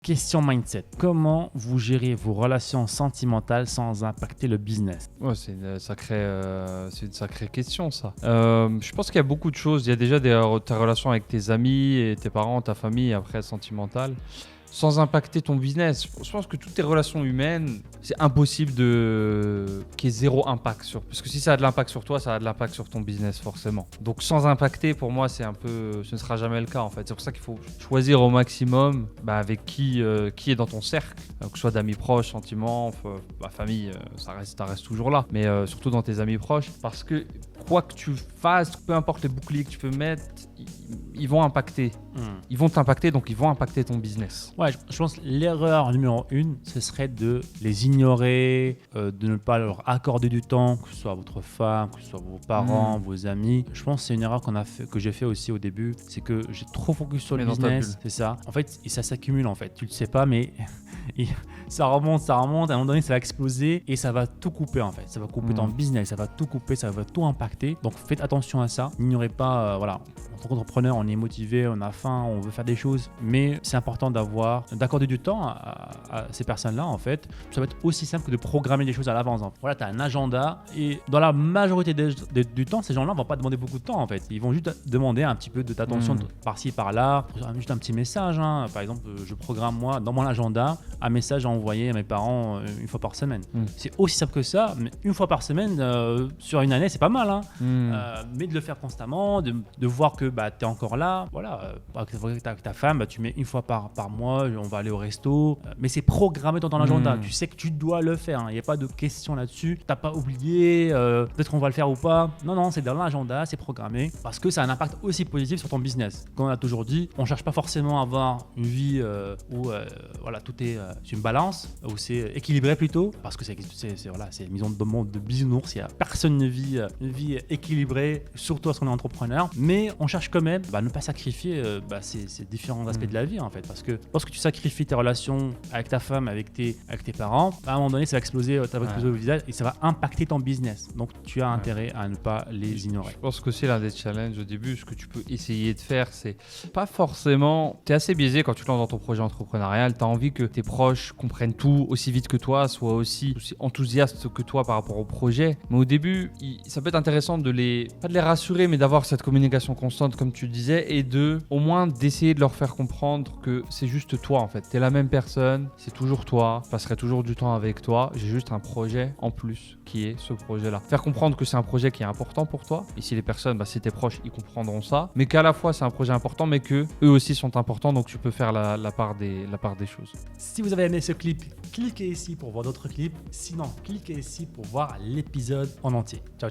Question mindset. Comment vous gérez vos relations sentimentales sans impacter le business? Ouais, c'est une sacrée question, ça. Je pense qu'il y a beaucoup de choses. Il y a déjà ta relation avec tes amis, et tes parents, ta famille, et après sentimentale. Sans impacter ton business. Je pense que toutes tes relations humaines, c'est impossible qu'il y ait zéro impact sur. Parce que si ça a de l'impact sur toi, ça a de l'impact sur ton business forcément. Donc sans impacter, pour moi, ce ne sera jamais le cas en fait. C'est pour ça qu'il faut choisir au maximum avec qui est dans ton cercle, que ce soit d'amis proches, sentiments, famille, ça reste toujours là. Mais surtout dans tes amis proches, parce que quoi que tu fasses, peu importe les boucliers que tu peux mettre, ils vont impacter. Ils vont t'impacter, donc ils vont impacter ton business. Ouais, je pense que l'erreur numéro 1, ce serait de les ignorer, de ne pas leur accorder du temps, que ce soit à votre femme, que ce soit vos parents, vos amis. Je pense que c'est une erreur que j'ai fait aussi au début, c'est que j'ai trop focus sur le business, c'est ça. En fait, ça s'accumule en fait. Tu le sais pas, mais ça remonte. À un moment donné, ça va exploser et ça va tout couper en fait. Ça va couper ton business, ça va tout couper, ça va tout impacter. Donc faites attention à ça. N'ignorez pas, voilà. En tant qu'entrepreneur, on est motivé, on a faim, on veut faire des choses, mais c'est important d'accorder du temps à ces personnes-là en fait. Ça va être aussi simple que de programmer des choses à l'avance. Voilà, tu as un agenda et dans la majorité du temps, ces gens-là ne vont pas demander beaucoup de temps en fait. Ils vont juste demander un petit peu de t'attention par-ci, par-là, juste un petit message. Par exemple, je programme moi dans mon agenda un message à envoyer à mes parents une fois par semaine. C'est aussi simple que ça, mais une fois par semaine sur une année, c'est pas mal. Mais de le faire constamment, de voir que tu es encore là, voilà, avec ta femme, tu mets une fois par mois, on va aller au resto, mais c'est programmé dans ton agenda, tu sais que tu dois le faire, il n'y a pas de question là-dessus, t'as pas oublié, peut-être qu'on va le faire ou pas, non, c'est dans l'agenda, c'est programmé, parce que ça a un impact aussi positif sur ton business. Comme on a toujours dit, on cherche pas forcément à avoir une vie où voilà, tout est sur une balance, où c'est équilibré plutôt, parce que c'est mise en monde de bisounours, personne ne vit une vie équilibrée, surtout lorsqu'on est entrepreneur, mais on cherche quand même ne pas sacrifier ces différents aspects de la vie en fait, parce que lorsque tu sacrifies tes relations avec ta femme, avec tes parents, à un moment donné ça va exploser, au visage et ça va impacter ton business, donc tu as intérêt à ne pas les ignorer. Je pense que c'est l'un des challenges au début. Ce que tu peux essayer de faire, c'est pas forcément, tu es assez biaisé quand tu te lances dans ton projet entrepreneurial, tu as envie que tes proches comprennent tout aussi vite que toi, soient aussi enthousiastes que toi par rapport au projet, mais au début ça peut être intéressant pas de les rassurer, mais d'avoir cette communication constante comme tu disais, et au moins d'essayer de leur faire comprendre que c'est juste toi en fait. T'es la même personne, c'est toujours toi, je passerai toujours du temps avec toi, j'ai juste un projet en plus qui est ce projet-là. Faire comprendre que c'est un projet qui est important pour toi, et si les personnes, si tes proches, ils comprendront ça, mais qu'à la fois c'est un projet important, mais que eux aussi sont importants, donc tu peux faire la part des choses. Si vous avez aimé ce clip, cliquez ici pour voir d'autres clips, sinon cliquez ici pour voir l'épisode en entier. Ciao.